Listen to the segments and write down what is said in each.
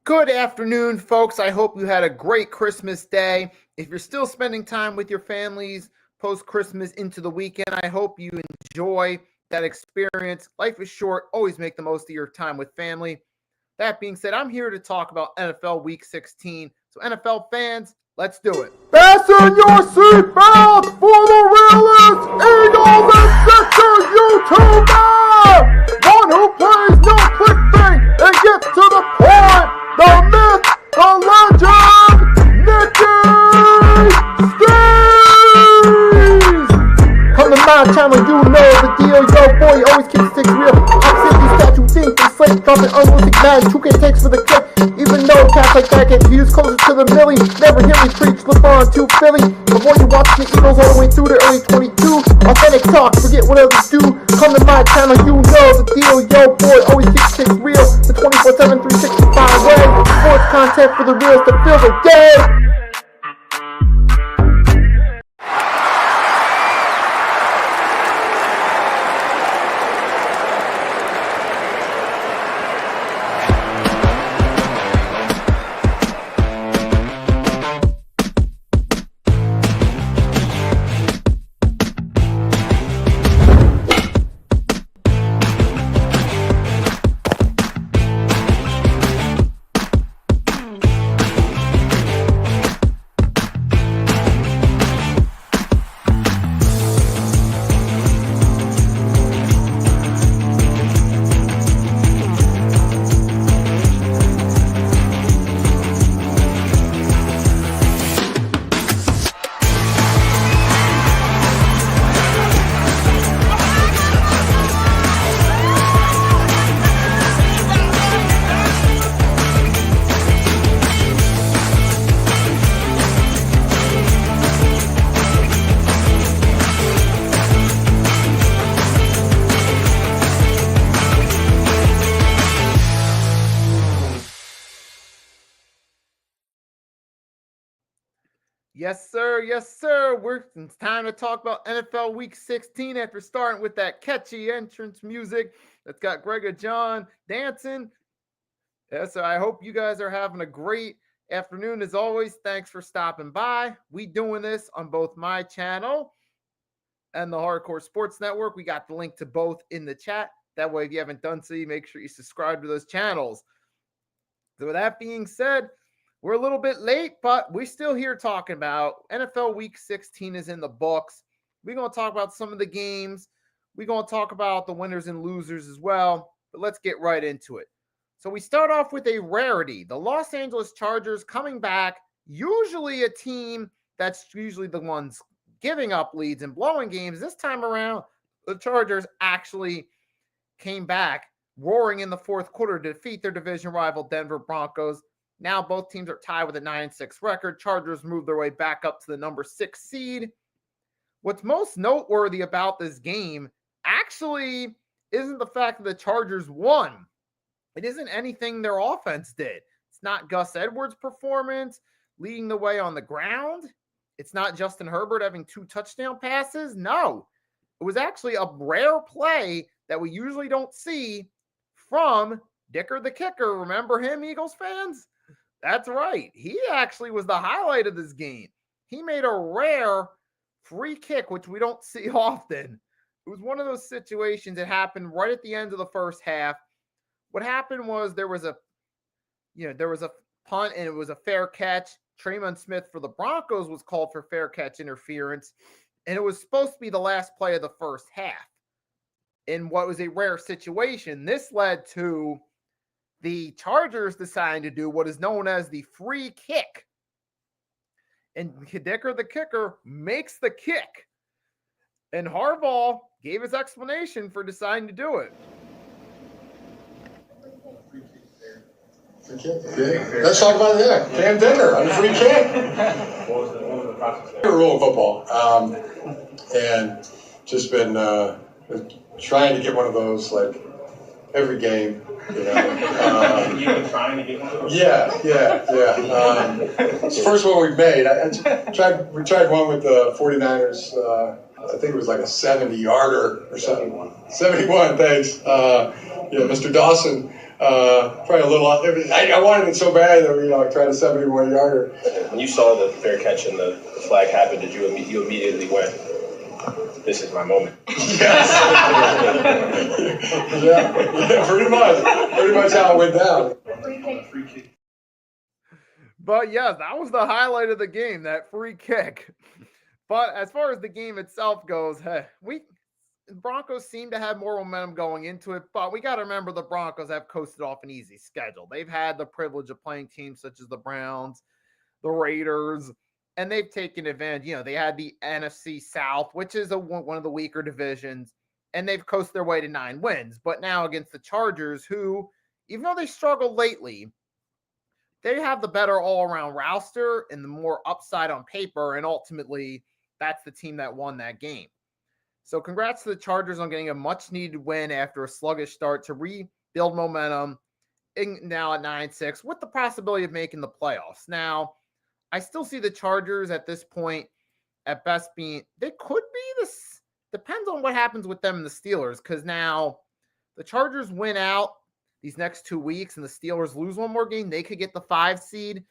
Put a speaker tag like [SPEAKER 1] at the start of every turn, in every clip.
[SPEAKER 1] Good afternoon, folks. I hope you had a great Christmas day. If you're still spending time with your families post-Christmas into the weekend, I hope you enjoy that experience. Life is short. Always make the most of your time with family. That being said, I'm here to talk about NFL Week 16. So NFL fans, let's do it.
[SPEAKER 2] Fasten your seatbelts for the realest Eagles and Sixers YouTuber! One who plays no clickbait and gets to the point! The myth, the legend, Nicky Steves! Come to my channel, you know the deal. Yo, boy, always keeps things real. I'm simply statue things they slate, dropping unrealistic magic. 2K takes for the clip. Even though cats like that get views closer to the millie. Never hear me preach, LeBron to Philly. Before you watch the Eagles all the way through the early 22. Authentic talk, forget what others do. Come to my channel, you know the deal. Yo, boy, always keeps things real. The 24/7, 365 way. Sports content for the reals that feel the day.
[SPEAKER 1] Yes, sir. Yes, sir. It's time to talk about NFL Week 16 after starting with that catchy entrance music that's got Greg and John dancing. Yes, sir. I hope you guys are having a great afternoon. As always, thanks for stopping by. We doing this on both my channel and the Hardcore Sports Network. We got the link to both in the chat. That way, if you haven't done so, you make sure you subscribe to those channels. So with that being said, we're a little bit late, but we're still here talking about NFL Week 16 is in the books. We're going to talk about some of the games. We're going to talk about the winners and losers as well, but let's get right into it. So we start off with a rarity. The Los Angeles Chargers coming back, usually a team that's usually the ones giving up leads and blowing games. This time around, the Chargers actually came back roaring in the fourth quarter to defeat their division rival Denver Broncos. Now both teams are tied with a 9-6 record. Chargers move their way back up to the number 6 seed. What's most noteworthy about this game actually isn't the fact that the Chargers won. It isn't anything their offense did. It's not Gus Edwards' performance leading the way on the ground. It's not Justin Herbert having 2 touchdown passes. No, it was actually a rare play that we usually don't see from Dicker the Kicker. Remember him, Eagles fans? That's right. He actually was the highlight of this game. He made a rare free kick, which we don't see often. It was one of those situations that happened right at the end of the first half. What happened was there was a punt and it was a fair catch. Tremon Smith for the Broncos was called for fair catch interference, and it was supposed to be the last play of the first half. In what was a rare situation, this led to the Chargers deciding to do what is known as the free kick. And Dicker the Kicker makes the kick. And Harbaugh gave his explanation for deciding to do it.
[SPEAKER 3] Free kick. Yeah. Let's talk about that. Cam Dicker on the free kick.
[SPEAKER 4] What was the process there?
[SPEAKER 3] Rule in football. And just been trying to get one of those like every game. You know,
[SPEAKER 4] You've been trying to get one of those?
[SPEAKER 3] Yeah. It's the first one we've made. We tried one with the 49ers. I think it was like a 70-yarder or something. 71, thanks. Mr. Dawson Probably a little. I wanted it so bad that I tried a 71-yarder.
[SPEAKER 4] When you saw the fair catch and the flag happen, did you immediately went, "This is my moment"?
[SPEAKER 3] Yes. yeah, pretty much how it went down.
[SPEAKER 4] Free kick.
[SPEAKER 1] But yes, that was the highlight of the game, that free kick. But as far as the game itself goes, hey, Broncos seem to have more momentum going into it, but we got to remember the Broncos have coasted off an easy schedule. They've had the privilege of playing teams such as the Browns, the Raiders, and they've taken advantage. They had the NFC South, which is one of the weaker divisions, and they've coasted their way to 9 wins. But now against the Chargers, who, even though they struggled lately, they have the better all-around roster and the more upside on paper, and ultimately, that's the team that won that game. So congrats to the Chargers on getting a much-needed win after a sluggish start to rebuild momentum now at 9-6 with the possibility of making the playoffs. Now, I still see the Chargers at this point at best being – they could be this – depends on what happens with them and the Steelers, because now the Chargers win out these next 2 weeks and the Steelers lose one more game. They could get the 5 seed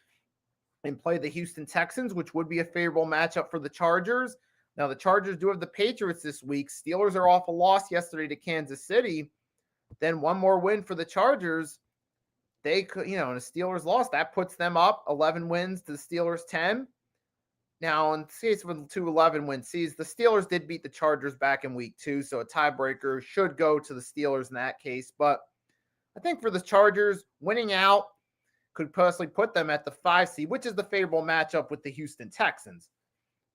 [SPEAKER 1] and play the Houston Texans, which would be a favorable matchup for the Chargers. Now, the Chargers do have the Patriots this week. Steelers are off a loss yesterday to Kansas City. Then one more win for the Chargers. They could, and the Steelers lost. That puts them up 11 wins to the Steelers 10. Now, in case of 2 11-win seasons, the Steelers did beat the Chargers back in week 2, so a tiebreaker should go to the Steelers in that case. But I think for the Chargers, winning out could possibly put them at the 5 seed, which is the favorable matchup with the Houston Texans,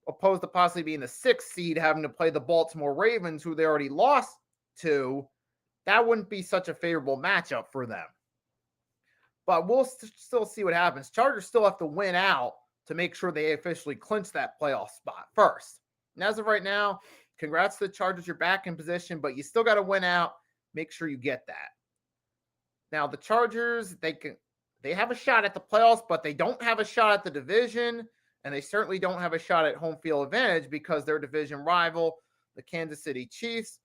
[SPEAKER 1] opposed to possibly being the 6th seed, having to play the Baltimore Ravens, who they already lost to. That wouldn't be such a favorable matchup for them. But we'll still see what happens. Chargers still have to win out to make sure they officially clinch that playoff spot first. And as of right now, congrats to the Chargers. You're back in position, but you still got to win out. Make sure you get that. Now, the Chargers, they have a shot at the playoffs, but they don't have a shot at the division. And they certainly don't have a shot at home field advantage because their division rival, the Kansas City Chiefs,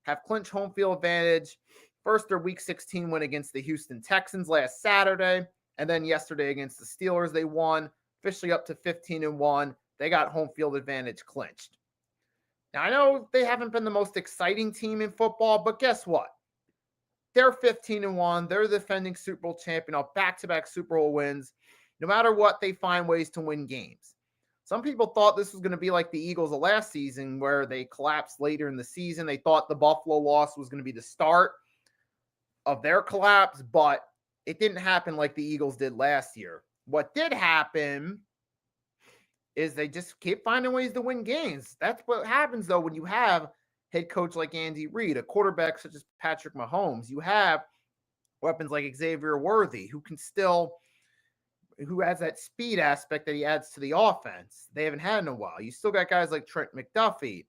[SPEAKER 1] have clinched home field advantage. First, their Week 16 win against the Houston Texans last Saturday. And then yesterday against the Steelers, they won, officially up to 15-1. They got home field advantage clinched. Now, I know they haven't been the most exciting team in football, but guess what? They're 15-1. They're the defending Super Bowl champion of back-to-back Super Bowl wins. No matter what, they find ways to win games. Some people thought this was going to be like the Eagles of last season, where they collapsed later in the season. They thought the Buffalo loss was going to be the start of their collapse, but it didn't happen like the Eagles did last year. What did happen is they just keep finding ways to win games. That's what happens, though, when you have head coach like Andy Reid, a quarterback such as Patrick Mahomes. You have weapons like Xavier Worthy, who has that speed aspect that he adds to the offense. They haven't had in a while. You still got guys like Trent McDuffie,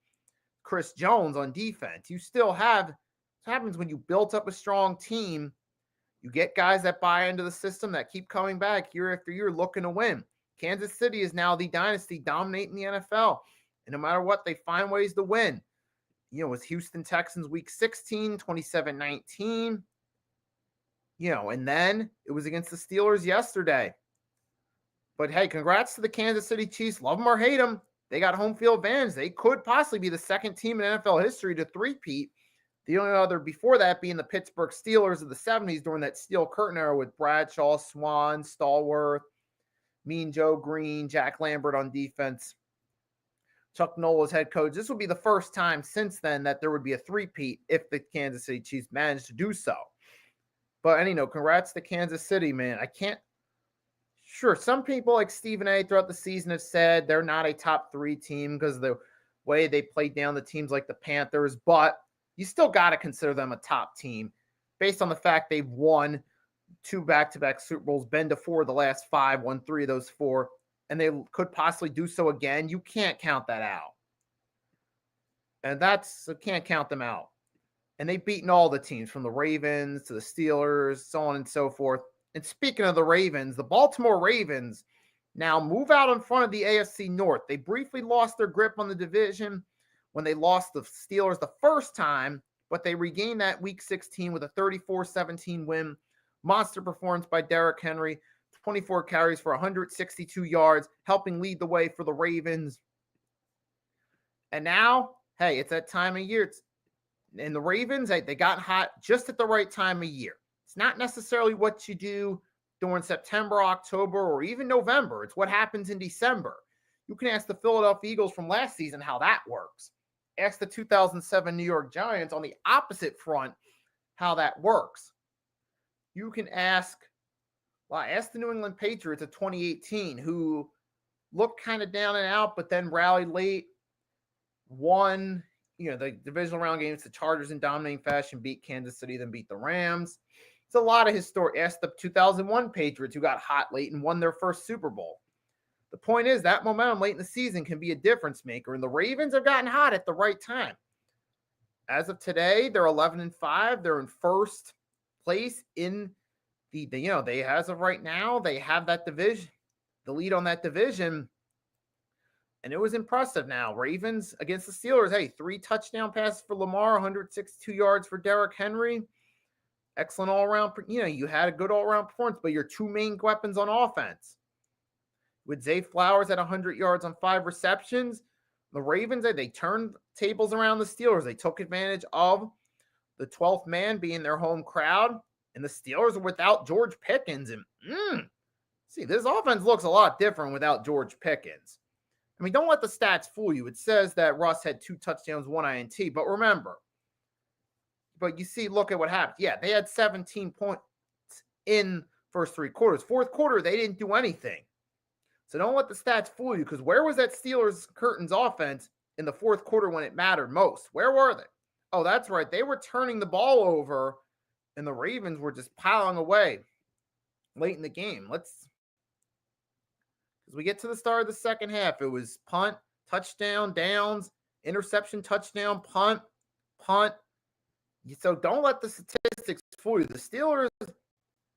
[SPEAKER 1] Chris Jones on defense. You still have, it happens when you built up a strong team. You get guys that buy into the system that keep coming back year after year looking to win. Kansas City is now the dynasty dominating the NFL. And no matter what, they find ways to win. With Houston Texans Week 16, 27-19. And then it was against the Steelers yesterday. But hey, congrats to the Kansas City Chiefs. Love them or hate them. They got home field advantage. They could possibly be the second team in NFL history to three-peat. The only other before that being the Pittsburgh Steelers of the 70s during that Steel Curtain era with Bradshaw, Swan, Stallworth, Mean Joe Green, Jack Lambert on defense, Chuck Noll as head coach. This would be the first time since then that there would be a three-peat if the Kansas City Chiefs managed to do so. But congrats to Kansas City, man. Sure, some people like Stephen A. throughout the season have said they're not a top 3 team because of the way they played down the teams like the Panthers, but you still got to consider them a top team based on the fact they've won 2 back-to-back Super Bowls, been to 4 of the last 5, won 3 of those 4, and they could possibly do so again. You can't count that out. And can't count them out. And they've beaten all the teams from the Ravens to the Steelers, so on and so forth. And speaking of the Ravens, the Baltimore Ravens now move out in front of the AFC North. They briefly lost their grip on the division when they lost the Steelers the first time, but they regained that Week 16 with a 34-17 win Monster performance by Derrick Henry, 24 carries for 162 yards, helping lead the way for the Ravens. And now, hey, it's that time of year. And the Ravens, they got hot just at the right time of year. It's not necessarily what you do during September, October, or even November. It's what happens in December. You can ask the Philadelphia Eagles from last season how that works. Ask the 2007 New York Giants on the opposite front how that works. You can ask the New England Patriots of 2018, who looked kind of down and out, but then rallied late, won, the divisional round games, the Chargers in dominating fashion, beat Kansas City, then beat the Rams. It's a lot of history. Ask the 2001 Patriots, who got hot late and won their first Super Bowl. The point is that momentum late in the season can be a difference maker, and the Ravens have gotten hot at the right time. As of today, they're 11-5. They're in first place in they as of right now, they have that division, the lead on that division. And it was impressive. Now, Ravens against the Steelers. Hey, 3 touchdown passes for Lamar, 162 yards for Derrick Henry. Excellent all-around. You had a good all-around performance, but your 2 main weapons on offense. With Zay Flowers at 100 yards on 5 receptions, the Ravens, they turned tables around the Steelers. They took advantage of the 12th man being their home crowd, and the Steelers are without George Pickens. And see, this offense looks a lot different without George Pickens. I mean, don't let the stats fool you. It says that Russ had 2 touchdowns, 1 INT, but remember, you see, look at what happened. Yeah, they had 17 points in first 3 quarters. Fourth quarter, they didn't do anything. So don't let the stats fool you, because where was that Steelers Curtains offense in the fourth quarter when it mattered most? Where were they? Oh, that's right. They were turning the ball over, and the Ravens were just piling away late in the game. As we get to the start of the second half, it was punt, touchdown, downs, interception, touchdown, punt. So don't let the statistics fool you. The Steelers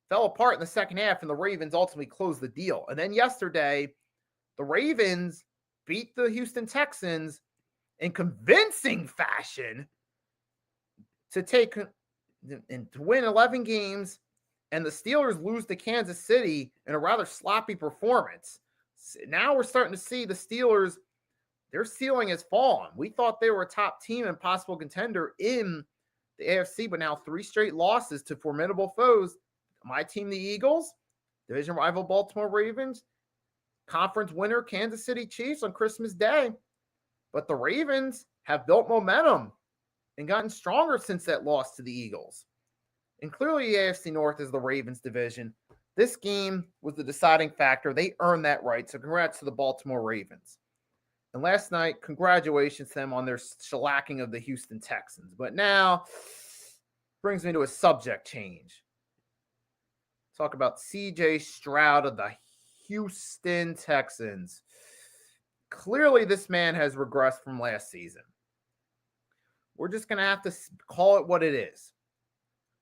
[SPEAKER 1] fell apart in the second half, and the Ravens ultimately closed the deal. And then yesterday, the Ravens beat the Houston Texans in convincing fashion to win 11 games, and the Steelers lose to Kansas City in a rather sloppy performance. Now we're starting to see the Steelers, their ceiling has fallen. We thought they were a top team and possible contender in the AFC, but now 3 straight losses to formidable foes. My team, the Eagles, division rival Baltimore Ravens, conference winner Kansas City Chiefs on Christmas Day. But the Ravens have built momentum and gotten stronger since that loss to the Eagles. And clearly the AFC North is the Ravens division. This game was the deciding factor. They earned that right. So congrats to the Baltimore Ravens. And last night, congratulations to them on their shellacking of the Houston Texans. But now brings me to a subject change. Talk about CJ Stroud of the Houston Texans. Clearly, this man has regressed from last season. We're just going to have to call it what it is.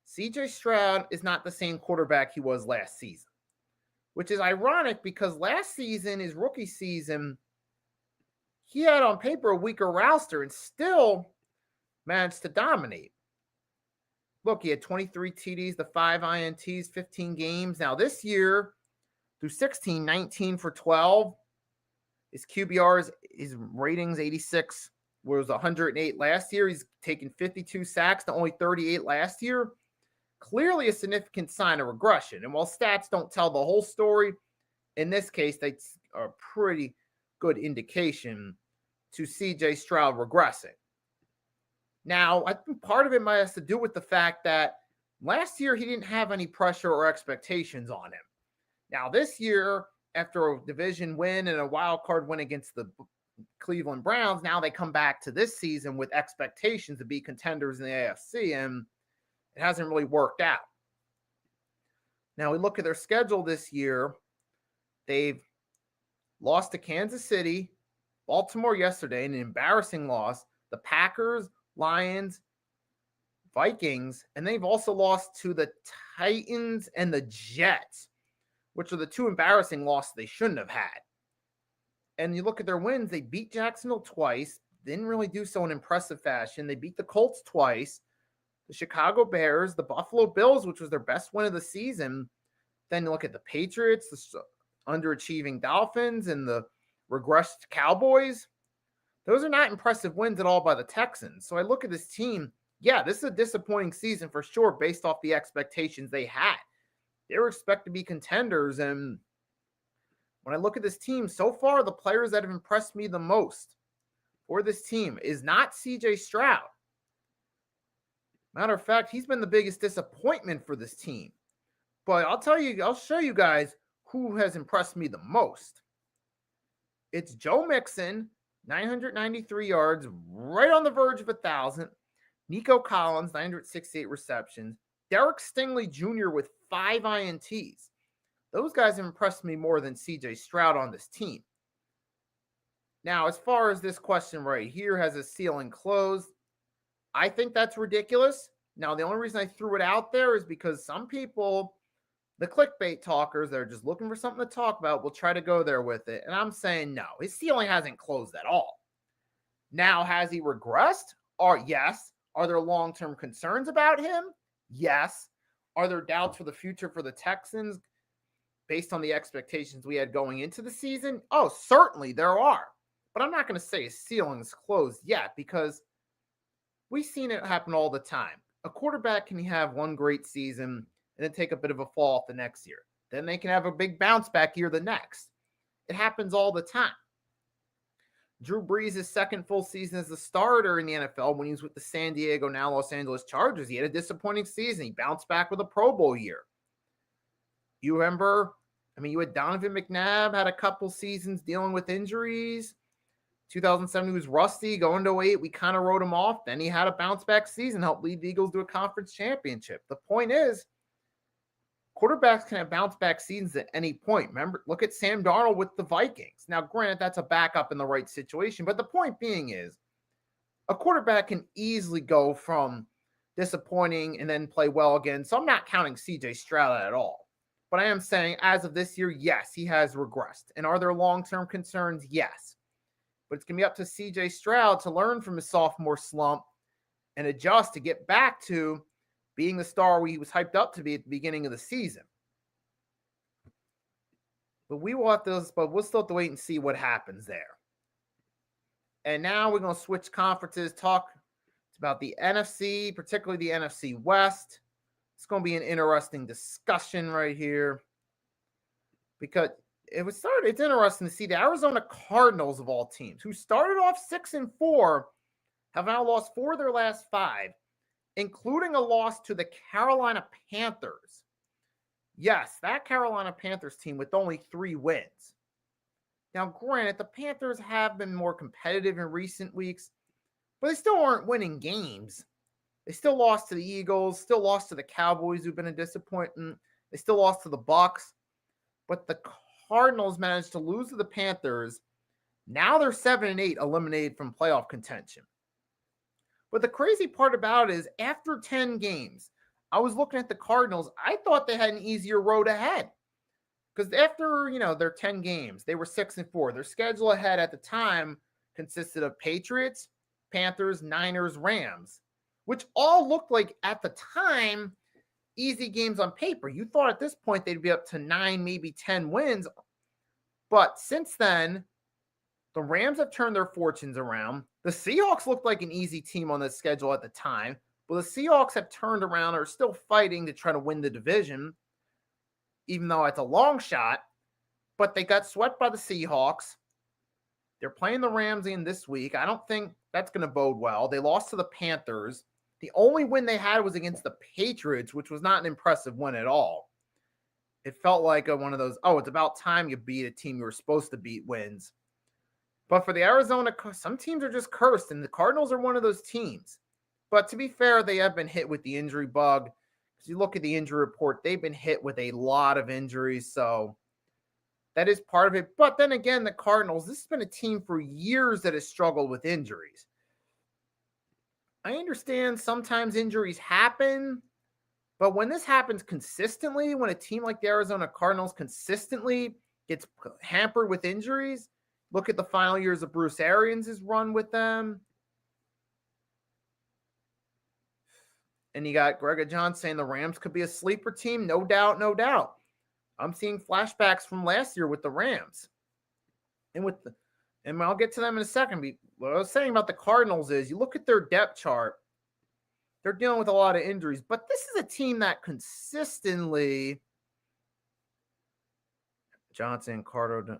[SPEAKER 1] CJ Stroud is not the same quarterback he was last season, which is ironic because last season, his rookie season, he had on paper a weaker roster and still managed to dominate. Look, he had 23 TDs, the 5 INTs, 15 games. Now this year, through 16, 19 for 12. His QBRs, his ratings, 86, was 108 last year. He's taken 52 sacks to only 38 last year. Clearly a significant sign of regression. And while stats don't tell the whole story, in this case, they are a pretty good indication to CJ Stroud regressing. Now, I think part of it might have to do with the fact that last year he didn't have any pressure or expectations on him. Now, this year, after a division win and a wild card win against the Cleveland Browns, now they come back to this season with expectations to be contenders in the AFC, and it hasn't really worked out. Now, we look at their schedule this year. They've lost to Kansas City, Baltimore yesterday, an embarrassing loss, the Packers, Lions, Vikings, and they've also lost to the Titans and the Jets, which are the 2 embarrassing losses they shouldn't have had. And you look at their wins, they beat Jacksonville twice, didn't really do so in impressive fashion. They beat the Colts twice, the Chicago Bears, the Buffalo Bills, which was their best win of the season. Then you look at the Patriots, the underachieving Dolphins, and the regressed Cowboys. Those are not impressive wins at all by the Texans. So I look at this team. Yeah, this is a disappointing season for sure based off the expectations they had. They were expected to be contenders. And when I look at this team, so far, the players that have impressed me the most for this team is not CJ Stroud. Matter of fact, he's been the biggest disappointment for this team. But I'll show you guys who has impressed me the most. It's Joe Mixon, 993 yards, right on the verge of 1,000. Nico Collins, 968 receptions. Derek Stingley Jr. with 5 INTs. Those guys have impressed me more than CJ Stroud on this team. Now, as far as this question right here, has a ceiling closed? I think that's ridiculous. Now, the only reason I threw it out there is because some people, the clickbait talkers that are just looking for something to talk about, will try to go there with it. And I'm saying no, his ceiling hasn't closed at all. Now, has he regressed? Yes. Are there long-term concerns about him? Yes. Are there doubts for the future for the Texans based on the expectations we had going into the season? Oh, certainly there are. But I'm not going to say his ceiling is closed yet because we've seen it happen all the time. A quarterback can have one great season and then take a bit of a fall off the next year. Then they can have a big bounce back year the next. It happens all the time. Drew Brees' second full season as a starter in the NFL when he was with the San Diego, now Los Angeles Chargers. He had a disappointing season. He bounced back with a Pro Bowl year. You remember, you had Donovan McNabb, had a couple seasons dealing with injuries. 2007, he was rusty. Going to 2008, we kind of wrote him off. Then he had a bounce back season, helped lead the Eagles to a conference championship. The point is, quarterbacks can have bounce back seasons at any point. Remember, look at Sam Darnold with the Vikings. Now, granted, that's a backup in the right situation, but the point being is a quarterback can easily go from disappointing and then play well again. So I'm not counting CJ Stroud at all. But I am saying as of this year, yes, he has regressed. And are there long-term concerns? Yes. But it's going to be up to CJ Stroud to learn from his sophomore slump and adjust to get back to being the star he was hyped up to be at the beginning of the season. But we'll still have to wait and see what happens there. And now we're going to switch conferences, talk about the NFC, particularly the NFC West. It's going to be an interesting discussion right here because it's interesting to see the Arizona Cardinals of all teams, who started off 6-4, have now lost 4 of their last 5. Including a loss to the Carolina Panthers. Yes, that Carolina Panthers team with only 3 wins. Now, granted, the Panthers have been more competitive in recent weeks, but they still aren't winning games. They still lost to the Eagles, still lost to the Cowboys, who've been a disappointment. They still lost to the Bucs. But the Cardinals managed to lose to the Panthers. Now they're 7-8, eliminated from playoff contention. But the crazy part about it is after 10 games, I was looking at the Cardinals. I thought they had an easier road ahead. Because after, their 10 games, they were 6-4. Their schedule ahead at the time consisted of Patriots, Panthers, Niners, Rams, which all looked like, at the time, easy games on paper. You thought at this point they'd be up to 9, maybe 10 wins. But since then, the Rams have turned their fortunes around. The Seahawks looked like an easy team on the schedule at the time, but the Seahawks have turned around, are still fighting to try to win the division, even though it's a long shot. But they got swept by the Seahawks. They're playing the Rams in this week. I don't think that's going to bode well. They lost to the Panthers. The only win they had was against the Patriots, which was not an impressive win at all. It felt like one of those, it's about time you beat a team you were supposed to beat wins. But for the Arizona, some teams are just cursed, and the Cardinals are one of those teams. But to be fair, they have been hit with the injury bug. Because you look at the injury report, they've been hit with a lot of injuries, so that is part of it. But then again, the Cardinals, this has been a team for years that has struggled with injuries. I understand sometimes injuries happen, but when this happens consistently, when a team like the Arizona Cardinals consistently gets hampered with injuries, look at the final years of Bruce Arians' run with them. And you got Greg John saying the Rams could be a sleeper team. No doubt, no doubt. I'm seeing flashbacks from last year with the Rams. And I'll get to them in a second. What I was saying about the Cardinals is you look at their depth chart, they're dealing with a lot of injuries, but this is a team that consistently Johnson, Carter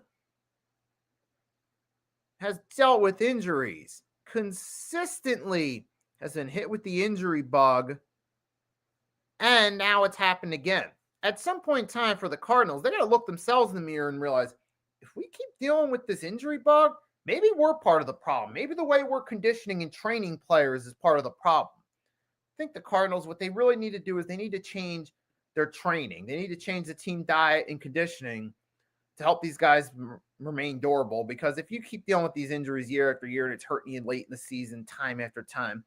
[SPEAKER 1] has dealt with injuries, consistently has been hit with the injury bug, and now it's happened again. At some point in time for the Cardinals, they got to look themselves in the mirror and realize, if we keep dealing with this injury bug, maybe we're part of the problem. Maybe the way we're conditioning and training players is part of the problem. I think the Cardinals, what they really need to do is they need to change their training. They need to change the team diet and conditioning to help these guys remain durable. Because if you keep dealing with these injuries year after year and it's hurting you late in the season, time after time,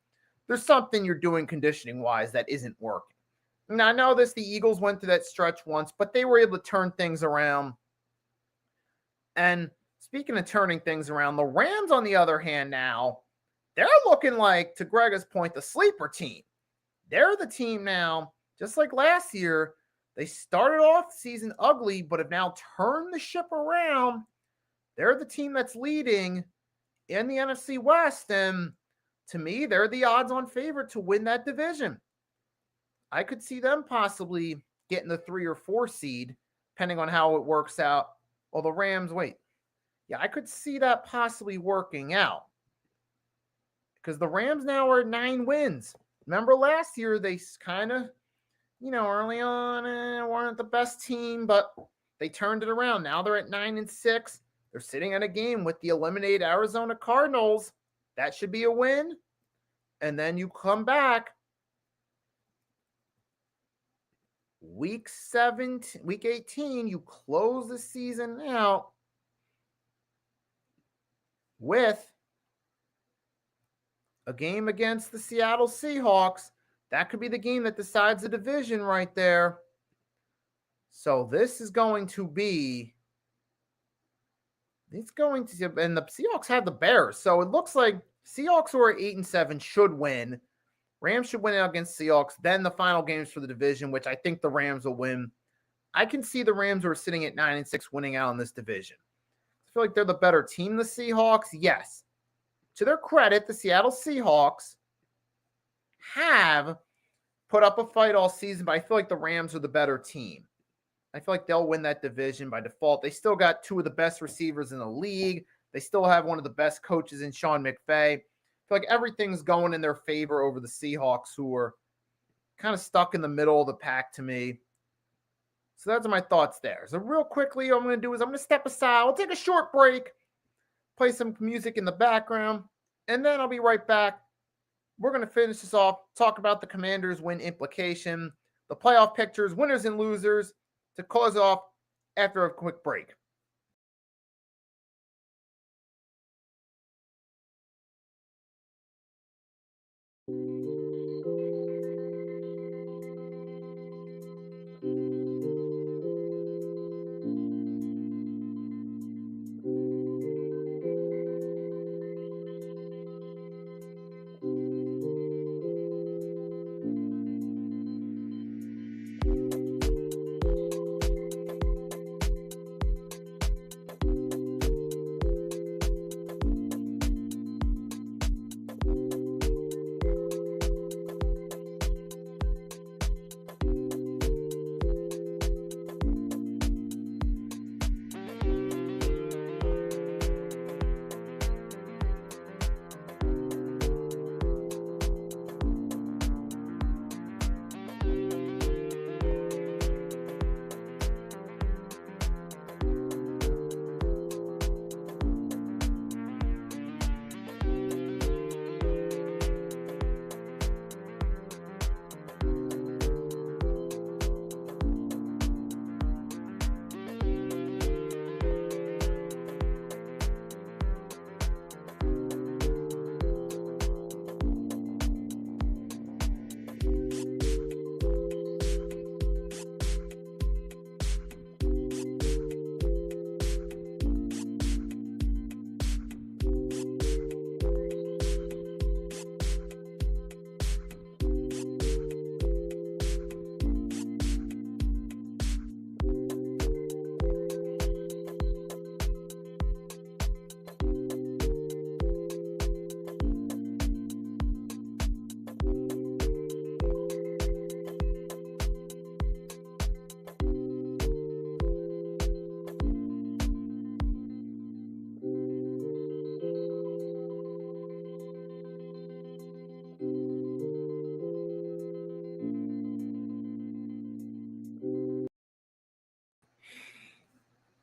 [SPEAKER 1] there's something you're doing conditioning-wise that isn't working. Now, I know the Eagles went through that stretch once, but they were able to turn things around. And speaking of turning things around, the Rams, on the other hand, now, they're looking like, to Greg's point, the sleeper team. They're the team now, just like last year, they started off the season ugly, but have now turned the ship around. They're the team that's leading in the NFC West, and to me, they're the odds-on favorite to win that division. I could see them possibly getting the 3 or 4 seed, depending on how it works out. Well, the Rams, I could see that possibly working out. Because the Rams now are 9 wins. Remember last year, they kind of, early on weren't the best team, but they turned it around. Now they're at 9-6. They're sitting at a game with the eliminated Arizona Cardinals. That should be a win. And then you come back. Week 18, you close the season out with a game against the Seattle Seahawks. That could be the game that decides the division right there. So this is going to be, and the Seahawks have the Bears. So it looks like Seahawks who are 8-7 should win. Rams should win out against Seahawks. Then the final games for the division, which I think the Rams will win. I can see the Rams who are sitting at 9-6 winning out in this division. I feel like they're the better team, the Seahawks. Yes. To their credit, the Seattle Seahawks have put up a fight all season, but I feel like the Rams are the better team. I feel like they'll win that division by default. They still got 2 of the best receivers in the league. They still have one of the best coaches in Sean McVay. I feel like everything's going in their favor over the Seahawks, who are kind of stuck in the middle of the pack to me. So those are my thoughts there. So real quickly, what I'm going to do is I'm going to step aside. I'll take a short break, play some music in the background, and then I'll be right back. We're going to finish this off, talk about the Commanders' win implication, the playoff pictures, winners and losers, to close off after a quick break.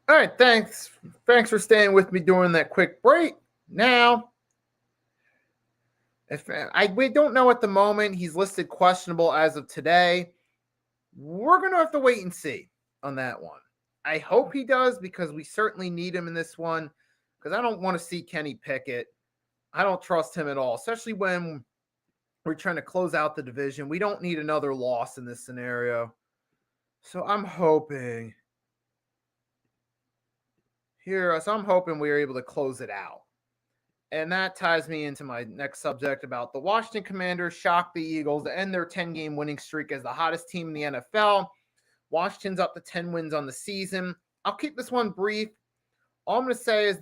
[SPEAKER 1] All right, thanks. Thanks for staying with me during that quick break. Now, we don't know at the moment. He's listed questionable as of today. We're going to have to wait and see on that one. I hope he does because we certainly need him in this one because I don't want to see Kenny Pickett. I don't trust him at all, especially when we're trying to close out the division. We don't need another loss in this scenario. So I'm hoping we're able to close it out. And that ties me into my next subject about the Washington Commanders shocked the Eagles to end their 10-game winning streak as the hottest team in the NFL. Washington's up to 10 wins on the season. I'll keep this one brief. All I'm going to say is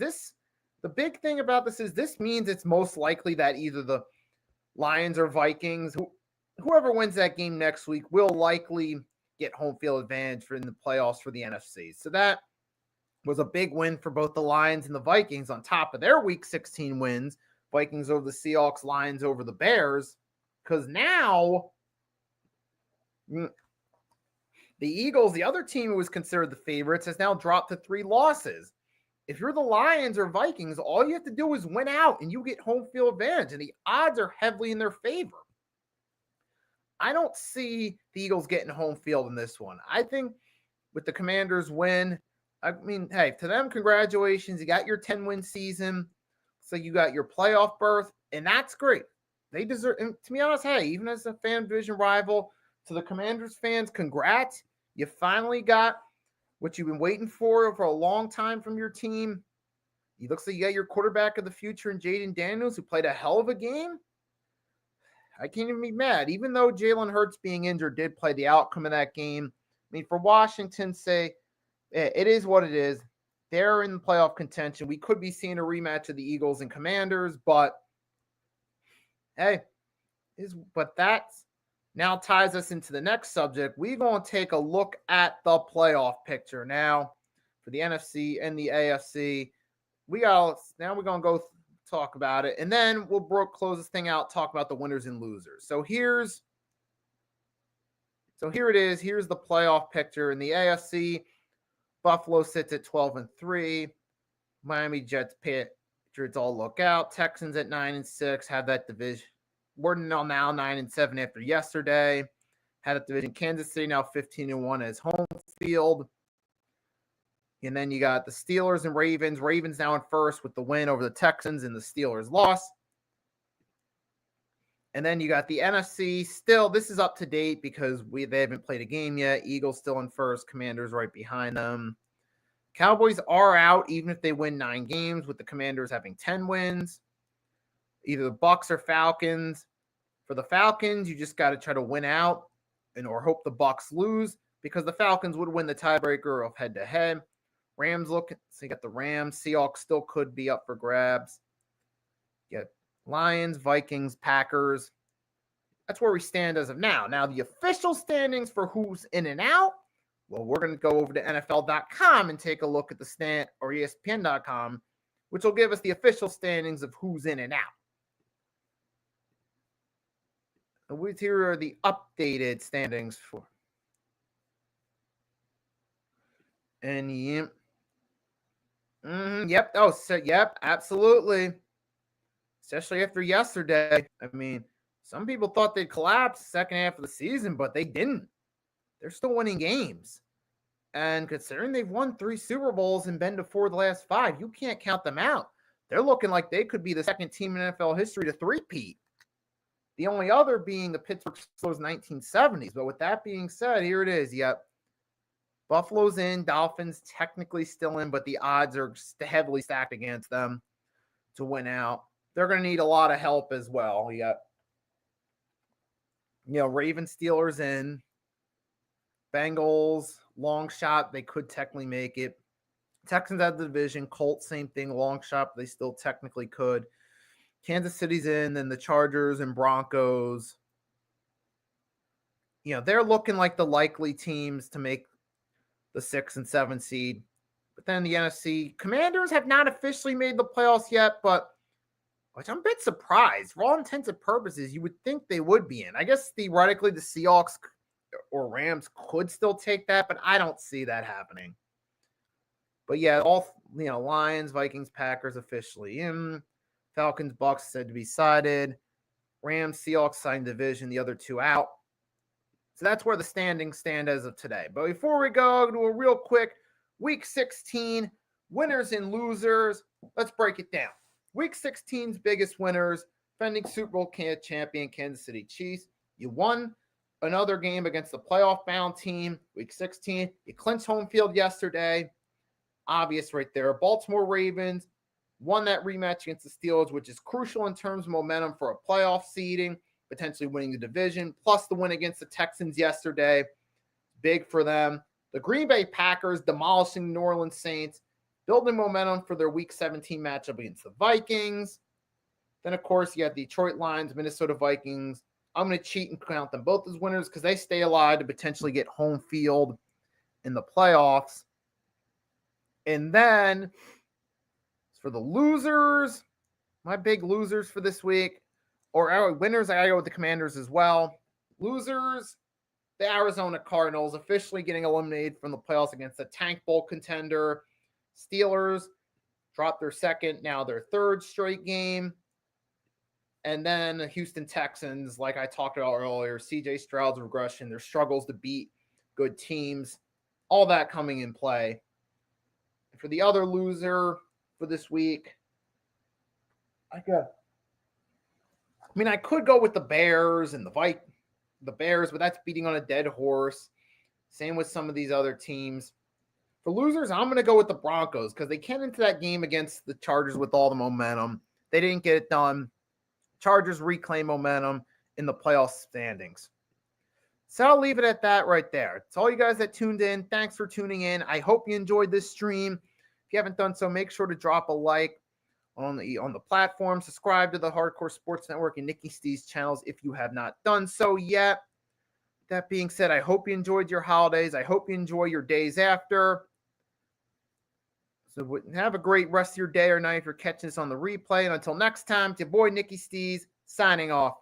[SPEAKER 1] the big thing about this is this means it's most likely that either the Lions or Vikings, whoever wins that game next week will likely get home field advantage in the playoffs for the NFC. So that was a big win for both the Lions and the Vikings on top of their Week 16 wins. Vikings over the Seahawks, Lions over the Bears. Because now the Eagles, the other team who was considered the favorites, has now dropped to 3 losses. If you're the Lions or Vikings, all you have to do is win out and you get home field advantage, and the odds are heavily in their favor. I don't see the Eagles getting home field in this one. I think with the Commanders win, I mean, hey, to them, congratulations. You got your 10-win season, so you got your playoff berth, and that's great. They deserve, and to be honest, hey, even as a fan division rival, to the Commanders fans, congrats. You finally got what you've been waiting for a long time from your team. It looks like you got your quarterback of the future in Jaden Daniels, who played a hell of a game. I can't even be mad. Even though Jalen Hurts being injured did play the outcome of that game. I mean, for Washington, say, it is what it is. They're in the playoff contention. We could be seeing a rematch of the Eagles and Commanders, but hey, that now ties us into the next subject. We're going to take a look at the playoff picture now for the NFC and the AFC. Now we're going to go talk about it, and then we'll close this thing out, talk about the winners and losers. So here it is. Here's the playoff picture in the AFC. Buffalo sits at 12-3. Miami, Jets, Patriots all look out. Texans at 9-6 have that division. We're now 9-7 after yesterday. Had that division. Kansas City now 15-1 as home field. And then you got the Steelers and Ravens. Ravens now in first with the win over the Texans, and the Steelers lost. And then you got the NFC. Still, this is up to date because they haven't played a game yet. Eagles still in first. Commanders right behind them. Cowboys are out even if they win 9 games, with the Commanders having 10 wins. Either the Bucks or Falcons. For the Falcons, you just got to try to win out or hope the Bucks lose, because the Falcons would win the tiebreaker of head-to-head. Rams so you got the Rams. Seahawks still could be up for grabs. You got Lions, Vikings, Packers. That's where we stand as of now. Now, the official standings for who's in and out, well, we're going to go over to NFL.com and take a look at the or ESPN.com, which will give us the official standings of who's in and out. And here are the updated standings for. And yep. Oh, so, yep, absolutely. Especially after yesterday. I mean, some people thought they'd collapse the second half of the season, but they didn't. They're still winning games. And considering they've won 3 Super Bowls and been to 4 of the last 5, you can't count them out. They're looking like they could be the second team in NFL history to three-peat. The only other being the Pittsburgh Steelers 1970s. But with that being said, here it is. Yep. Buffalo's in, Dolphins technically still in, but the odds are heavily stacked against them to win out. They're going to need a lot of help as well. You got, Ravens, Steelers in. Bengals, long shot, they could technically make it. Texans out of the division. Colts, same thing, long shot, they still technically could. Kansas City's in, then the Chargers and Broncos. They're looking like the likely teams to make the 6 and 7 seed. But then the NFC, Commanders have not officially made the playoffs yet, but which I'm a bit surprised. For all intents and purposes, you would think they would be in. I guess theoretically the Seahawks or Rams could still take that, but I don't see that happening. But yeah, all Lions, Vikings, Packers officially in. Falcons, Bucks said to be sided. Rams, Seahawks signed division. The other two out. So that's where the standings stand as of today. But before we go to a real quick Week 16 winners and losers, let's break it down. Week 16's biggest winners, defending Super Bowl champion Kansas City Chiefs. You won another game against the playoff-bound team, Week 16. You clinched home field yesterday. Obvious right there. Baltimore Ravens won that rematch against the Steelers, which is crucial in terms of momentum for a playoff seeding, potentially winning the division, plus the win against the Texans yesterday. Big for them. The Green Bay Packers demolishing the New Orleans Saints, building momentum for their Week 17 matchup against the Vikings. Then, of course, you have Detroit Lions, Minnesota Vikings. I'm going to cheat and count them both as winners because they stay alive to potentially get home field in the playoffs. And then, for the losers, my big losers for this week, or winners, I go with the Commanders as well. Losers, the Arizona Cardinals officially getting eliminated from the playoffs against the Tank Bowl contender. Steelers dropped their second, now their third straight game. And then the Houston Texans, like I talked about earlier, CJ Stroud's regression, their struggles to beat good teams, all that coming in play. And for the other loser for this week, I could go with the Bears and the Bears, but that's beating on a dead horse. Same with some of these other teams. For losers, I'm going to go with the Broncos because they came into that game against the Chargers with all the momentum. They didn't get it done. Chargers reclaim momentum in the playoff standings. So I'll leave it at that right there. It's all you guys that tuned in. Thanks for tuning in. I hope you enjoyed this stream. If you haven't done so, make sure to drop a like on the platform. Subscribe to the Hardcore Sports Network and Nikki Steve's channels if you have not done so yet. That being said, I hope you enjoyed your holidays. I hope you enjoy your days after. So have a great rest of your day or night if you're catching this on the replay. And until next time, it's your boy Nikki Steves signing off.